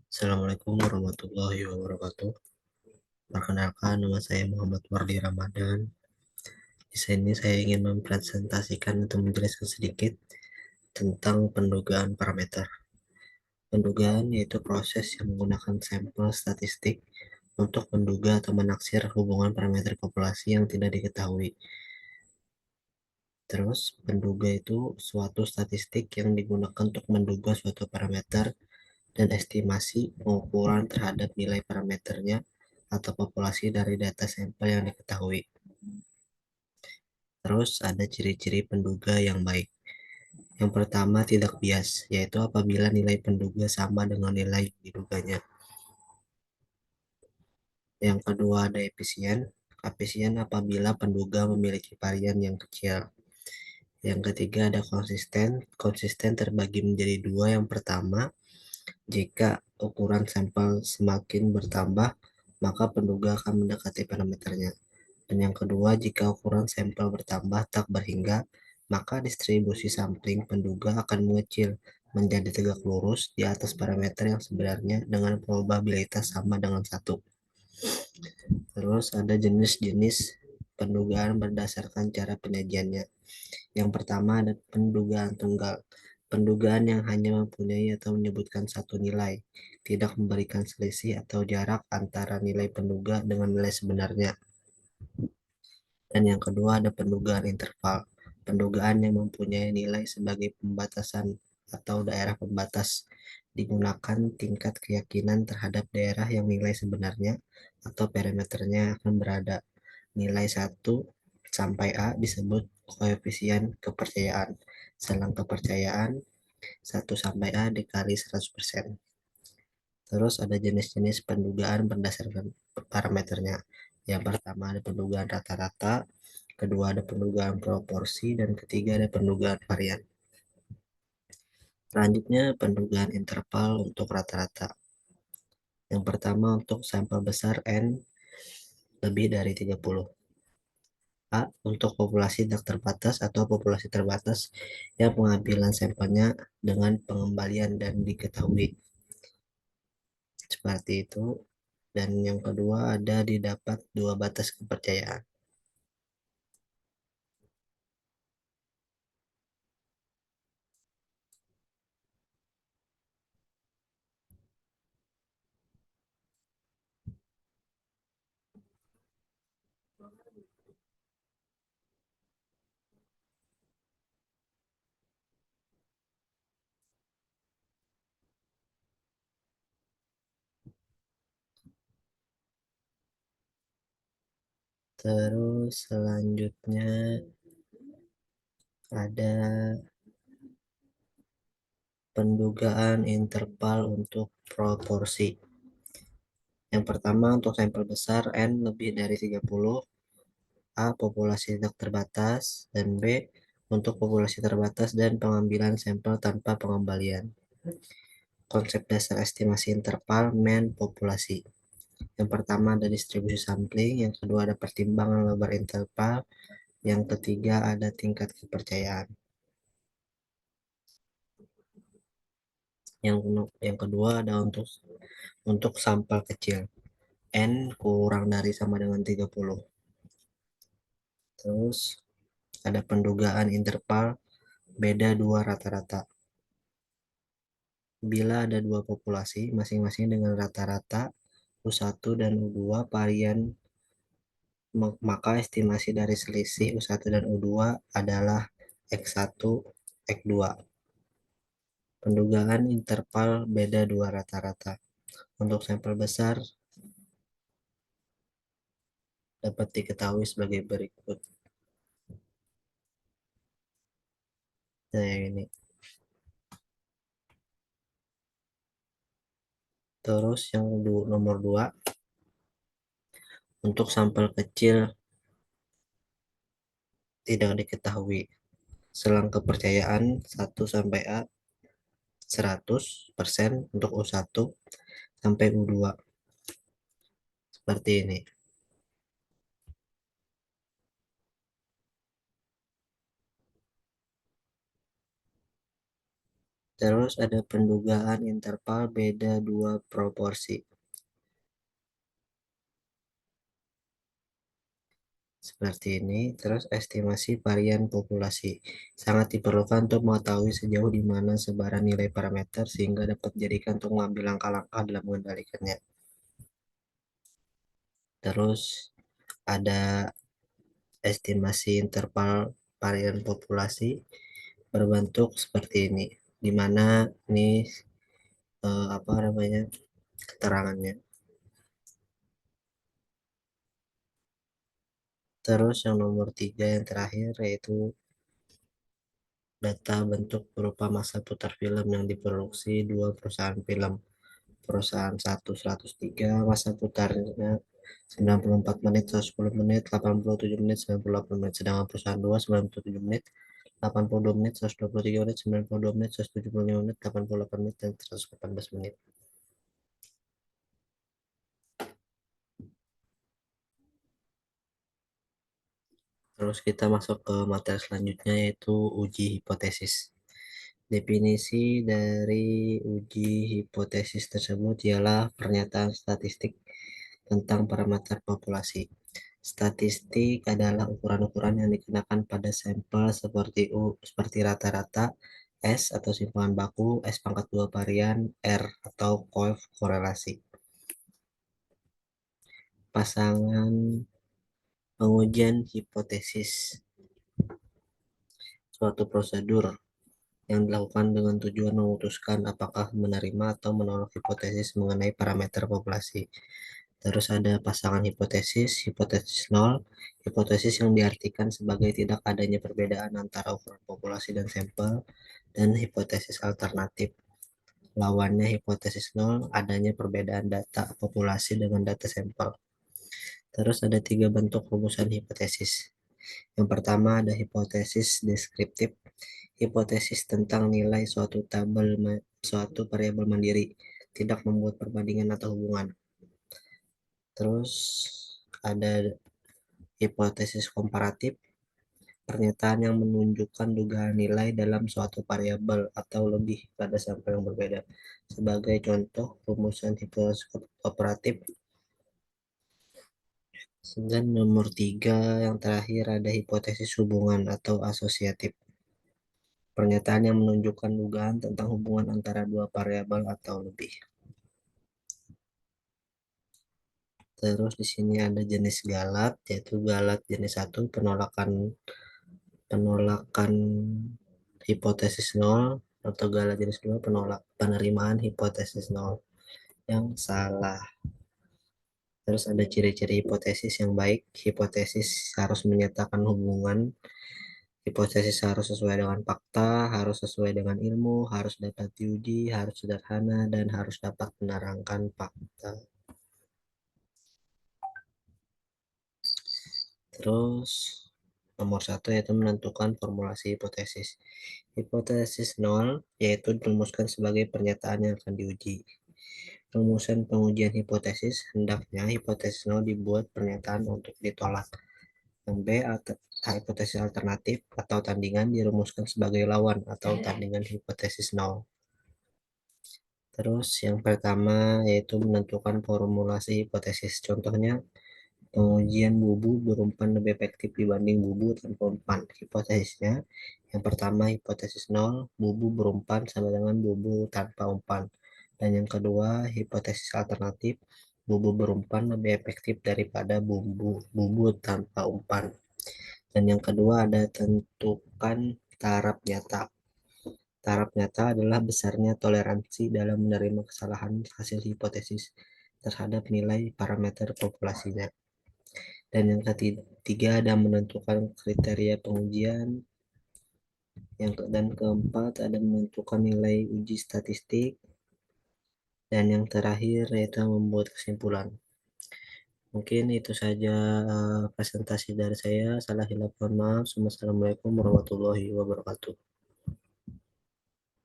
Assalamualaikum warahmatullahi wabarakatuh. Perkenalkan, nama saya Muhammad Wardi Ramadan. Di sini saya ingin mempresentasikan atau menjelaskan sedikit tentang pendugaan parameter. Pendugaan yaitu proses yang menggunakan sampel statistik untuk menduga atau menaksir hubungan parameter populasi yang tidak diketahui. Terus, penduga itu suatu statistik yang digunakan untuk menduga suatu parameter dan estimasi pengukuran terhadap nilai parameternya atau populasi dari data sampel yang diketahui. Terus ada ciri-ciri penduga yang baik. Yang pertama tidak bias, yaitu apabila nilai penduga sama dengan nilai yang diduganya. Yang kedua ada efisien. Efisien apabila penduga memiliki varian yang kecil. Yang ketiga ada konsisten. Konsisten terbagi menjadi dua. Yang pertama, jika ukuran sampel semakin bertambah, maka penduga akan mendekati parameternya. Dan yang kedua, jika ukuran sampel bertambah tak berhingga, maka distribusi sampling penduga akan mengecil menjadi tegak lurus di atas parameter yang sebenarnya dengan probabilitas sama dengan satu. Terus ada jenis-jenis pendugaan berdasarkan cara penyajiannya. Yang pertama ada pendugaan tunggal. Pendugaan yang hanya mempunyai atau menyebutkan satu nilai, tidak memberikan selisih atau jarak antara nilai penduga dengan nilai sebenarnya. Dan yang kedua ada pendugaan interval. Pendugaan yang mempunyai nilai sebagai pembatasan atau daerah pembatas digunakan tingkat keyakinan terhadap daerah yang nilai sebenarnya atau parameternya akan berada. Nilai 1 sampai A disebut koefisien kepercayaan. Selang kepercayaan 1 sampai A dikali 100%. Terus ada jenis-jenis pendugaan berdasarkan parameternya. Yang pertama ada pendugaan rata-rata, kedua ada pendugaan proporsi, dan ketiga ada pendugaan varian. Selanjutnya pendugaan interval untuk rata-rata. Yang pertama untuk sampel besar N lebih dari 30. A. Untuk populasi tak terbatas atau populasi terbatas yang pengambilan sampelnya dengan pengembalian dan diketahui. Seperti itu. Dan yang kedua ada didapat dua batas kepercayaan. Terus selanjutnya ada pendugaan interval untuk proporsi. Yang pertama untuk sampel besar N lebih dari 30, A. Populasi tak terbatas, dan B. Untuk populasi terbatas dan pengambilan sampel tanpa pengembalian. Konsep dasar estimasi interval mean populasi. Yang pertama ada distribusi sampling, yang kedua ada pertimbangan lebar interval, yang ketiga ada tingkat kepercayaan. Yang kedua ada untuk sampel kecil. N kurang dari sama dengan 30. Terus ada pendugaan interval beda dua rata-rata. Bila ada dua populasi masing-masing dengan rata-rata U1 dan U2 varian, maka estimasi dari selisih U1 dan U2 adalah X1, X2. Pendugaan interval beda dua rata-rata. Untuk sampel besar dapat diketahui sebagai berikut. Nah, yang ini. Terus yang nomor 2, untuk sampel kecil tidak diketahui. Selang kepercayaan 1 sampai A 100% untuk U1 sampai U2. Seperti ini. Terus ada pendugaan interval beda dua proporsi. Seperti ini, terus estimasi varian populasi. Sangat diperlukan untuk mengetahui sejauh di mana sebaran nilai parameter sehingga dapat dijadikan untuk mengambil langkah-langkah dalam mengendalikannya. Terus ada estimasi interval varian populasi berbentuk seperti ini, di mana ini apa namanya keterangannya. Terus yang nomor tiga yang terakhir yaitu data bentuk berupa masa putar film yang diproduksi dua perusahaan film. Perusahaan 103 masa putarnya 94 menit, 110 menit, 87 menit, 98 menit. Sedangkan perusahaan 2 97 menit, 82 menit, 123 menit, 92 menit, 175 menit, 88 menit, dan 118 menit. Terus kita masuk ke materi selanjutnya yaitu uji hipotesis. Definisi dari uji hipotesis tersebut ialah pernyataan statistik tentang parameter populasi. Statistik adalah ukuran-ukuran yang dikenakan pada sampel seperti rata-rata, S atau simpulan baku, S pangkat 2 varian, R atau korelasi. Pasangan pengujian hipotesis, suatu prosedur yang dilakukan dengan tujuan memutuskan apakah menerima atau menolak hipotesis mengenai parameter populasi. Terus ada pasangan hipotesis, hipotesis nol, hipotesis yang diartikan sebagai tidak adanya perbedaan antara ukuran populasi dan sampel, dan hipotesis alternatif. Lawannya hipotesis nol, adanya perbedaan data populasi dengan data sampel. Terus ada tiga bentuk rumusan hipotesis. Yang pertama ada hipotesis deskriptif, hipotesis tentang nilai suatu variabel mandiri, tidak membuat perbandingan atau hubungan. Terus ada hipotesis komparatif, pernyataan yang menunjukkan dugaan nilai dalam suatu variabel atau lebih pada sampel yang berbeda. Sebagai contoh, rumusan hipotesis komparatif. Dan nomor tiga yang terakhir ada hipotesis hubungan atau asosiatif. Pernyataan yang menunjukkan dugaan tentang hubungan antara dua variabel atau lebih. Terus di sini ada jenis galat, yaitu galat jenis 1 penolakan penolakan hipotesis nol, atau galat jenis 2 penolak penerimaan hipotesis nol yang salah. Terus ada ciri-ciri hipotesis yang baik. Hipotesis harus menyatakan hubungan. Hipotesis harus sesuai dengan fakta, harus sesuai dengan ilmu, harus dapat diuji, harus sederhana, dan harus dapat menerangkan fakta. Terus nomor satu yaitu menentukan formulasi hipotesis. Hipotesis nol yaitu dirumuskan sebagai pernyataan yang akan diuji. Rumusan pengujian hipotesis, hendaknya hipotesis nol dibuat pernyataan untuk ditolak. Yang B, hipotesis alternatif atau tandingan dirumuskan sebagai lawan atau tandingan hipotesis nol. Terus yang pertama yaitu menentukan formulasi hipotesis. Contohnya, pengujian bubu berumpan lebih efektif dibanding bubu tanpa umpan. Hipotesisnya, yang pertama hipotesis nol, bubu berumpan sama dengan bubu tanpa umpan. Dan yang kedua, hipotesis alternatif, bubu berumpan lebih efektif daripada bubu tanpa umpan. Dan yang kedua ada tentukan taraf nyata. Taraf nyata adalah besarnya toleransi dalam menerima kesalahan hasil hipotesis terhadap nilai parameter populasinya. Dan yang ketiga ada menentukan kriteria pengujian. Dan keempat ada menentukan nilai uji statistik. Dan yang terakhir yaitu membuat kesimpulan. Mungkin itu saja presentasi dari saya. Salah hilaf mohon maaf. Wassalamualaikum warahmatullahi wabarakatuh.